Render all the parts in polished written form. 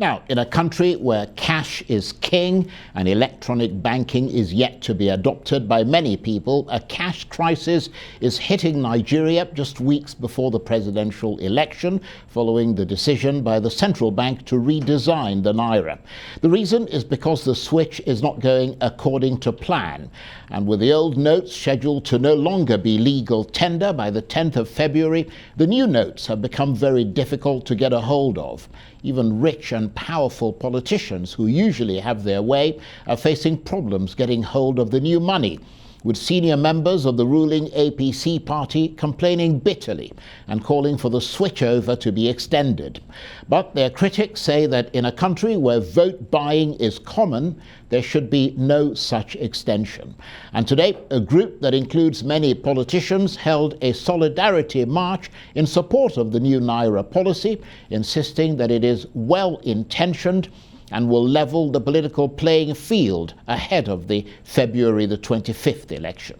Now, in a country where cash is king and electronic banking is yet to be adopted by many people, a cash crisis is hitting Nigeria just weeks before the presidential election, following the decision by the central bank to redesign the Naira. The reason is because the switch is not going according to plan, and with the old notes scheduled to no longer be legal tender by the 10th of February, the new notes have become very difficult to get a hold of. Even rich and powerful politicians who usually have their way are facing problems getting hold of the new money, with senior members of the ruling APC party complaining bitterly and calling for the switchover to be extended. But their critics say that in a country where vote buying is common, there should be no such extension. And today, a group that includes many politicians held a solidarity march in support of the new Naira policy, insisting that it is well-intentioned and will level the political playing field ahead of the February the 25th election.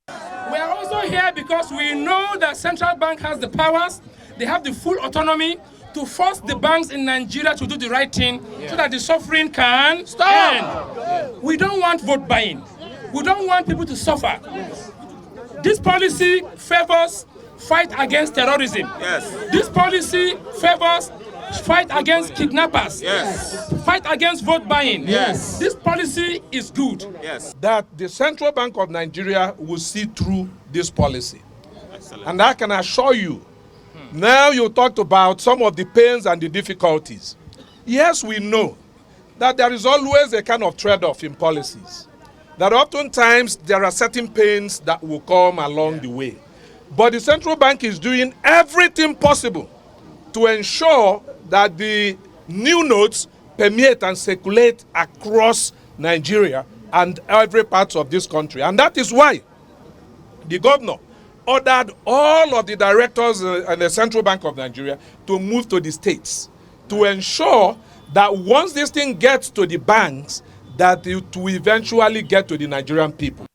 We are also here because we know that central bank has the powers, they have the full autonomy to force the banks in Nigeria to do the right thing so that the suffering can end. We don't want vote buying. We don't want people to suffer. This policy favors fight against terrorism. This policy favors fight against kidnappers. Fight against vote buying. This policy is good. That the Central Bank of Nigeria will see through this policy. Excellent. And I can assure you, now you talked about some of the pains and the difficulties. Yes, we know that there is always a kind of trade-off in policies. That oftentimes there are certain pains that will come along the way. But the Central Bank is doing everything possible to ensure that the new notes permeate and circulate across Nigeria and every part of this country. And that is why the governor ordered all of the directors and the Central Bank of Nigeria to move to the states to ensure that once this thing gets to the banks, that it will eventually get to the Nigerian people.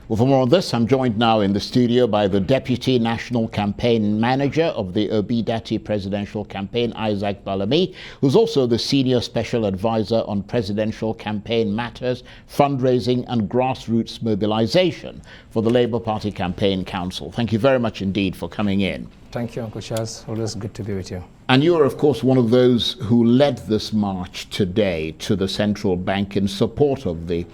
Well, for more on this, I'm joined now in the studio by the Deputy National Campaign Manager of the Obidati Presidential Campaign, Isaac Balami, who's also the Senior Special Advisor on Presidential Campaign Matters, Fundraising and Grassroots Mobilization for the Labour Party Campaign Council. Thank you very much indeed for coming in. Thank you, Uncle Charles. Always good to be with you. And you are, of course, one of those who led this march today to the central bank in support of the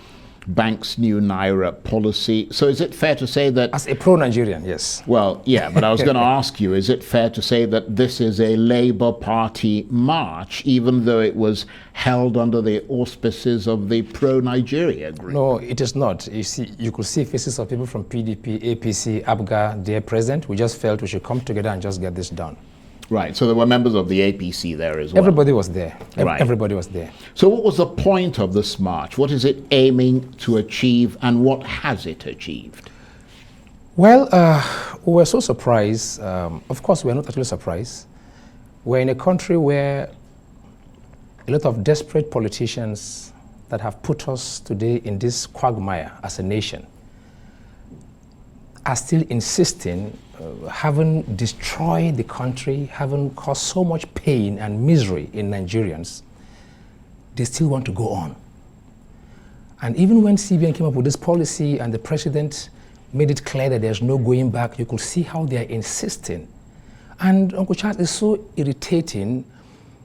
bank's new Naira policy. So is it fair to say that... As a pro-Nigerian, yes. Well, yeah, but I was going to ask you, is it fair to say that this is a Labour Party march, even though it was held under the auspices of the pro-Nigeria group? No, it is not. You see, you could see faces of people from PDP, APC, ABGA, they're present. We just felt we should come together and just get this done. Right, so there were members of the APC there as well. Everybody was there. Right. Everybody was there. So what was the point of this march? What is it aiming to achieve, and what has it achieved? Well, we were so surprised. Of course, we are not actually surprised. We're in a country where a lot of desperate politicians that have put us today in this quagmire as a nation are still insisting, having destroyed the country, having caused so much pain and misery in Nigerians, they still want to go on. And even when CBN came up with this policy and the president made it clear that there's no going back, you could see how they are insisting. And Uncle Charles, is so irritating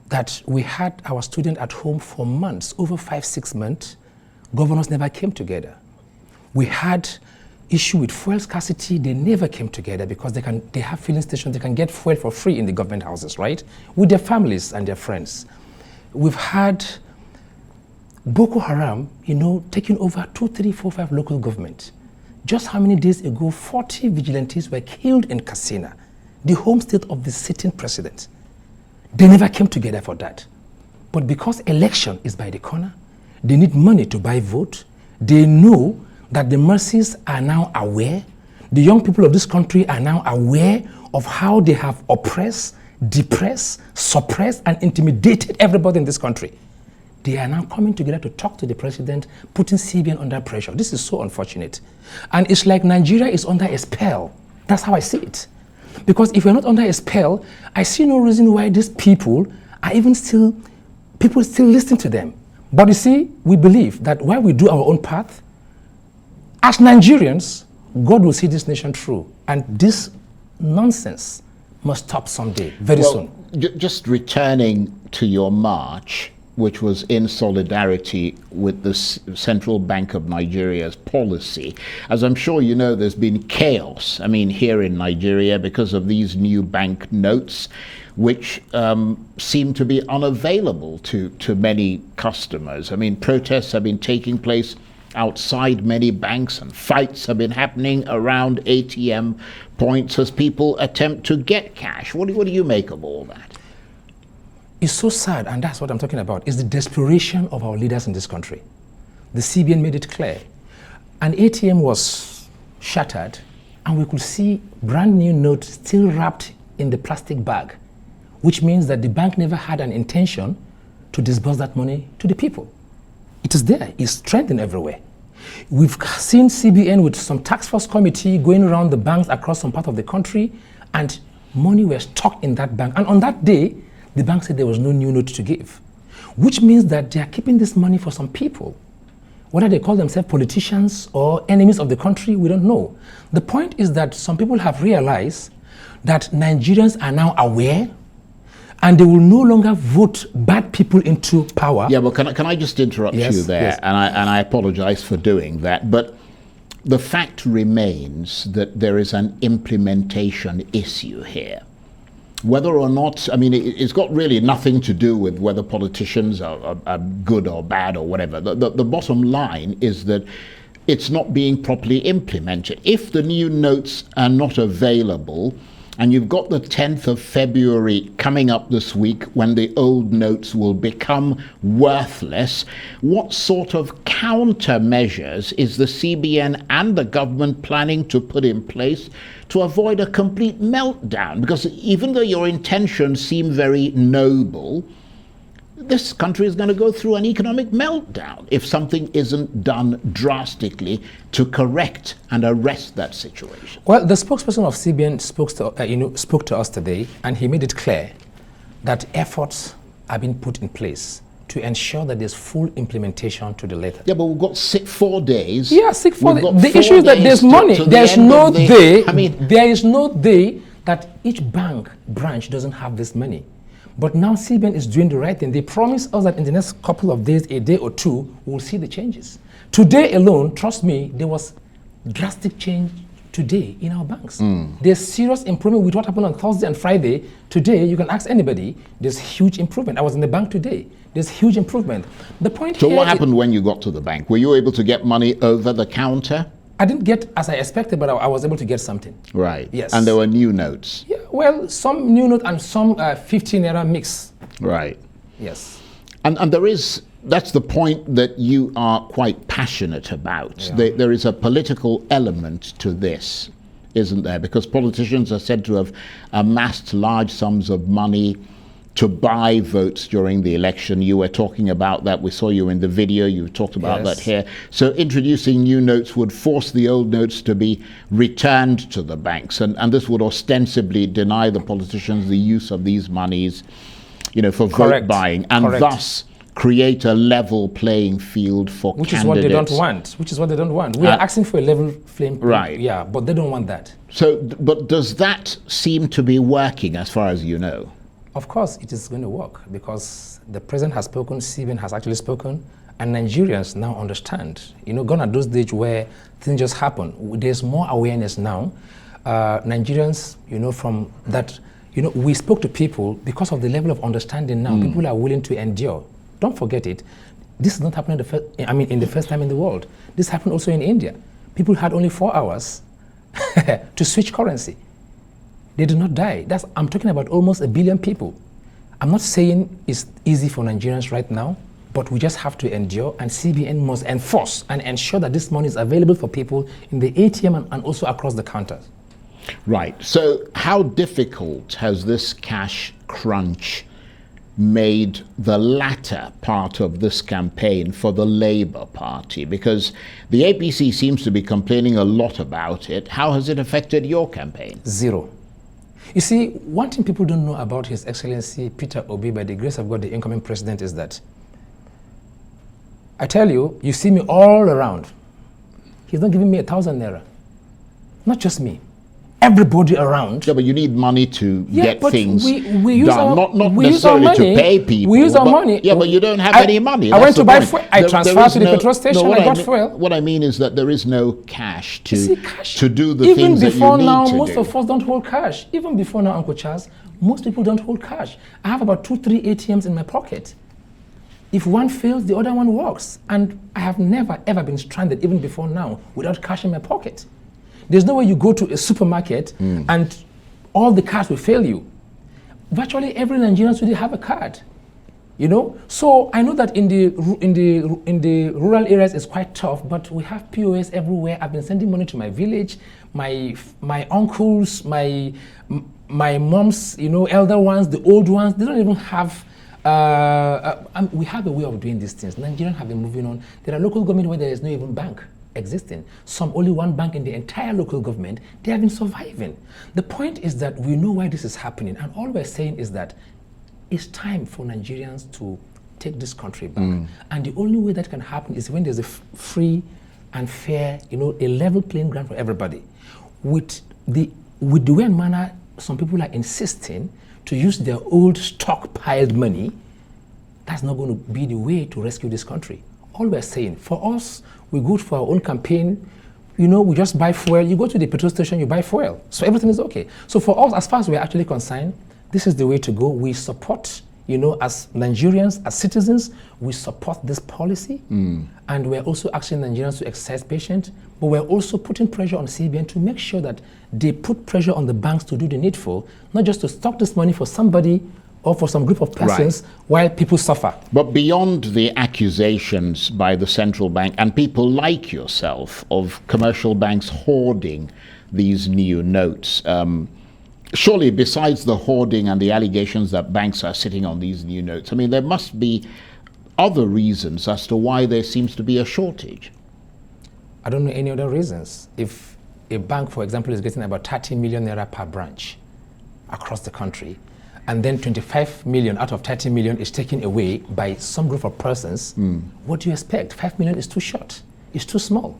that we had our student at home for months, over 5-6 months. Governors never came together. We had issue with fuel scarcity. They never came together because they have filling stations, they can get fuel for free in the government houses, right? With their families and their friends. We've had Boko Haram, taking over 2, 3, 4, 5 local governments. Just how many days ago, 40 vigilantes were killed in Katsina, the home state of the sitting president. They never came together for that. But because election is by the corner, they need money to buy vote. They know that the masses are now aware, the young people of this country are now aware of how they have oppressed, depressed, suppressed, and intimidated everybody in this country. They are now coming together to talk to the president, putting CBN under pressure. This is so unfortunate. And it's like Nigeria is under a spell. That's how I see it. Because if we're not under a spell, I see no reason why these people People still listen to them. But you see, we believe that while we do our own path, as Nigerians, God will see this nation through. And this nonsense must stop someday, very soon. Just returning to your march, which was in solidarity with the Central Bank of Nigeria's policy. As I'm sure you know, there's been chaos, here in Nigeria because of these new bank notes, which seem to be unavailable to many customers. Protests have been taking place outside many banks, and fights have been happening around ATM points as people attempt to get cash. What do you make of all that? It's so sad, and that's what I'm talking about. It's the desperation of our leaders in this country. The CBN made it clear. An ATM was shattered, and we could see brand new notes still wrapped in the plastic bag, which means that the bank never had an intention to disburse that money to the people. It is there, it's trending everywhere. We've seen CBN with some task force committee going around the banks across some part of the country, and money was stuck in that bank. And on that day, the bank said there was no new note to give, which means that they are keeping this money for some people. Whether they call themselves politicians or enemies of the country, we don't know. The point is that some people have realized that Nigerians are now aware, and they will no longer vote bad people into power. Yeah, but can I just interrupt you there? Yes. And I apologize for doing that. But the fact remains that there is an implementation issue here. Whether or not, it's got really nothing to do with whether politicians are good or bad or whatever. The bottom line is that it's not being properly implemented. If the new notes are not available, and you've got the 10th of February coming up this week when the old notes will become worthless, what sort of countermeasures is the CBN and the government planning to put in place to avoid a complete meltdown? Because even though your intentions seem very noble, this country is going to go through an economic meltdown if something isn't done drastically to correct and arrest that situation. Well, the spokesperson of CBN spoke to us today, and he made it clear that efforts are being put in place to ensure that there's full implementation to the letter. Yeah, but we've got 4 days. Yeah, 4 days. The issue is that there's money. There's no day. There is no day that each bank branch doesn't have this money. But now CBN is doing the right thing. They promise us that in the next couple of days, a day or two, we'll see the changes. Today alone, trust me, there was drastic change today in our banks. There's serious improvement with what happened on Thursday and Friday. Today, you can ask anybody, there's huge improvement. I was in the bank today. There's huge improvement. The point So here what happened when you got to the bank? Were you able to get money over the counter? I didn't get as I expected, but I was able to get something. Right. Yes. And there were new notes. Yeah, well, some new note and some 15 Naira mix. Right. Yes. And that's the point that you are quite passionate about. Yeah. There is a political element to this, isn't there? Because politicians are said to have amassed large sums of money to buy votes during the election. You were talking about that. We saw you in the video. You talked about that here. So introducing new notes would force the old notes to be returned to the banks. And this would ostensibly deny the politicians the use of these monies, for vote buying. And thus create a level playing field for Which candidates. is what they don't want. We are asking for a level playing field. Right. Yeah, but they don't want that. So, but does that seem to be working as far as you know? Of course, it is going to work because the president has spoken, CBN has actually spoken, and Nigerians now understand. Gone are those days where things just happen. There's more awareness now. Nigerians, from that, we spoke to people because of the level of understanding now. People are willing to endure. Don't forget it. This is not happening in the first time in the world. This happened also in India. People had only 4 hours to switch currency. They did not die. I'm talking about almost 1 billion people. I'm not saying it's easy for Nigerians right now, but we just have to endure, and CBN must enforce and ensure that this money is available for people in the ATM and also across the counters. Right. So how difficult has this cash crunch made the latter part of this campaign for the Labour Party? Because the APC seems to be complaining a lot about it. How has it affected your campaign? Zero. You see, one thing people don't know about His Excellency Peter Obi, by the grace of God, the incoming president, is that I tell you, you see me all around. He's not giving me 1,000 naira. Not just me. Everybody around. Yeah, but you need money to get things we use done, our, not we use our necessarily money, to pay people. We use our money. Yeah, but you don't have any money. I went to buy point. fuel. I transferred to the petrol station. I got fuel. What I mean is that there is no cash to do the even things that you before need now, to most do. of us don't hold cash. Even before now, Uncle Charles, most people don't hold cash. I have about 2-3 ATMs in my pocket. If one fails, the other one works. And I have never, ever been stranded, even before now, without cash in my pocket. There's no way you go to a supermarket and all the cards will fail you. Virtually every Nigerian today have a card, you know. So I know that in the rural areas it's quite tough, but we have POS everywhere. I've been sending money to my village, my uncles, my moms, you know, elder ones, the old ones. They don't even have. We have a way of doing these things. Nigerians have been moving on. There are local government where there is no even bank existing. Some only one bank in the entire local government. They have been surviving. The point is that we know why this is happening, and all we're saying is that it's time for Nigerians to take this country back. And the only way that can happen is when there's a free and fair, you know, a level playing ground for everybody. With the way and manner some people are insisting to use their old stockpiled money, that's not going to be the way to rescue this country. All we're saying, for us, we go for our own campaign, you know, we just buy fuel. You go to the petrol station, you buy fuel. So everything is okay. So for us, as far as we're actually concerned, this is the way to go. We support, you know, as Nigerians, as citizens, we support this policy. And we're also asking Nigerians to exercise patience, but we're also putting pressure on CBN to make sure that they put pressure on the banks to do the needful, not just to stock this money for somebody or for some group of persons while people suffer. But beyond the accusations by the central bank and people like yourself of commercial banks hoarding these new notes, surely besides the hoarding and the allegations that banks are sitting on these new notes, I mean, there must be other reasons as to why there seems to be a shortage. I don't know any other reasons. If a bank, for example, is getting about 30 million naira per branch across the country, and then 25 million out of 30 million is taken away by some group of persons, what do you expect? 5 million is too short. It's too small.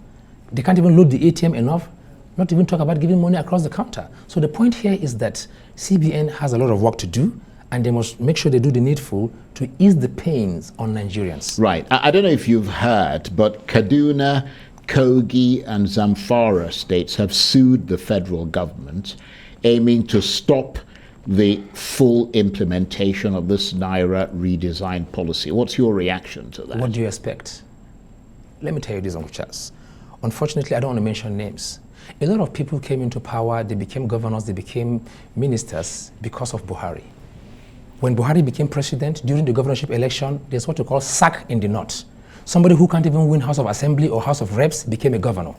They can't even load the ATM enough, not even talk about giving money across the counter. So the point here is that CBN has a lot of work to do, and they must make sure they do the needful to ease the pains on Nigerians. Right. I don't know if you've heard, but Kaduna, Kogi, and Zamfara states have sued the federal government, aiming to stop the full implementation of this Naira redesign policy. What's your reaction to that? What do you expect? Let me tell you this, Uncle Charles. Unfortunately, I don't want to mention names. A lot of people came into power, they became governors, they became ministers because of Buhari. When Buhari became president, during the governorship election, there's what we call sack in the north. Somebody who can't even win House of Assembly or House of Reps became a governor.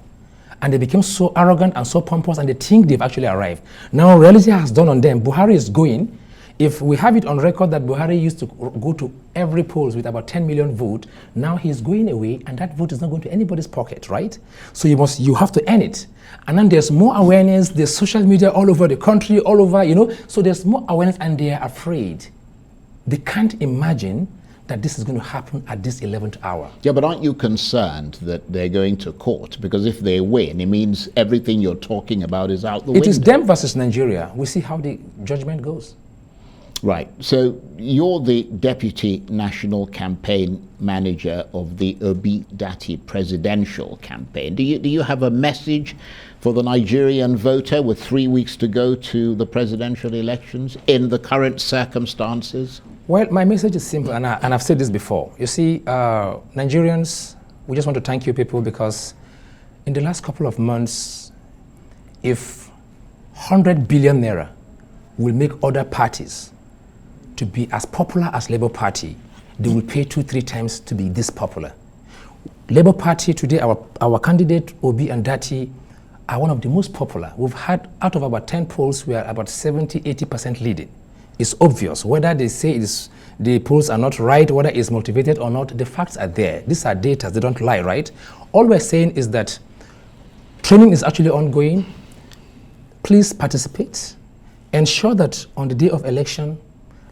And they became so arrogant and so pompous, and they think they've actually arrived. Now reality has dawned on them. Buhari is going. If we have it on record that Buhari used to go to every polls with about 10 million votes, now he's going away, and that vote is not going to anybody's pocket, right? So you have to earn it. And then there's more awareness, there's social media all over the country, all over, you know, so there's more awareness, and they are afraid. They can't imagine that this is going to happen at this 11th hour. Yeah, but aren't you concerned that they're going to court? Because if they win, it means everything you're talking about is out the window. It is them versus Nigeria. We see how the judgment goes. Right. So you're the Deputy National Campaign Manager of the Obi Datti presidential campaign. Do you have a message for the Nigerian voter with 3 weeks to go to the presidential elections in the current circumstances? Well, my message is simple, and I've said this before. You see, Nigerians, we just want to thank you people, because in the last couple of months, if 100 billion naira will make other parties to be as popular as Labour Party, they will pay 2-3 times to be this popular. Labour Party today, our candidate, Obi and Datti, are one of the most popular. We've had, out of about 10 polls, we are about 70-80% leading. It's obvious. Whether they say the polls are not right, whether it's motivated or not, the facts are there. These are data, they don't lie, right? All we're saying is that training is actually ongoing. Please participate. ensure that on the day of election,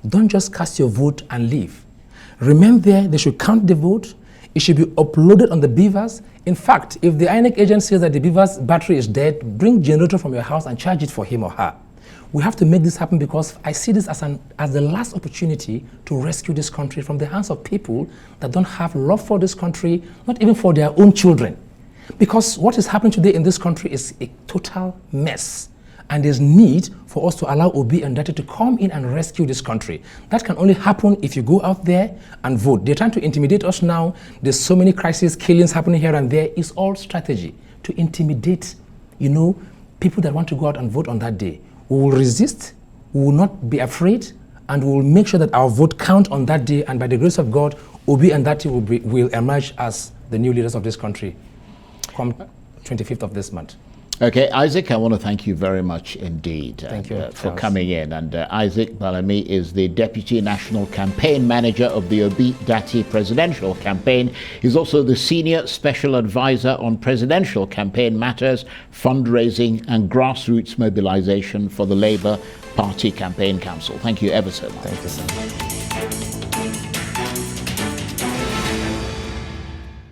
don't just cast your vote and leave. Remain there, they should count the vote, it should be uploaded on the beavers. In fact, if the INEC agent says that the beaver's battery is dead, bring generator from your house and charge it for him or her. We have to make this happen because I see this as the last opportunity to rescue this country from the hands of people that don't have love for this country, not even for their own children. Because what is happening today in this country is a total mess. And there's need for us to allow Obi and Dati to come in and rescue this country. That can only happen if you go out there and vote. They're trying to intimidate us now. There's so many crises, killings happening here and there. It's all strategy to intimidate, people that want to go out and vote on that day. We will resist, we will not be afraid, and we will make sure that our vote count on that day, and by the grace of God, Obi and Dati will emerge as the new leaders of this country come 25th of this month. Okay, Isaac, I want to thank you very much indeed for coming in. And Isaac Balami is the Deputy National Campaign Manager of the Obi Dati presidential campaign. He's also the Senior Special Advisor on Presidential Campaign Matters, Fundraising and Grassroots Mobilization for the Labour Party Campaign Council. Thank you ever so much. Thank you, sir.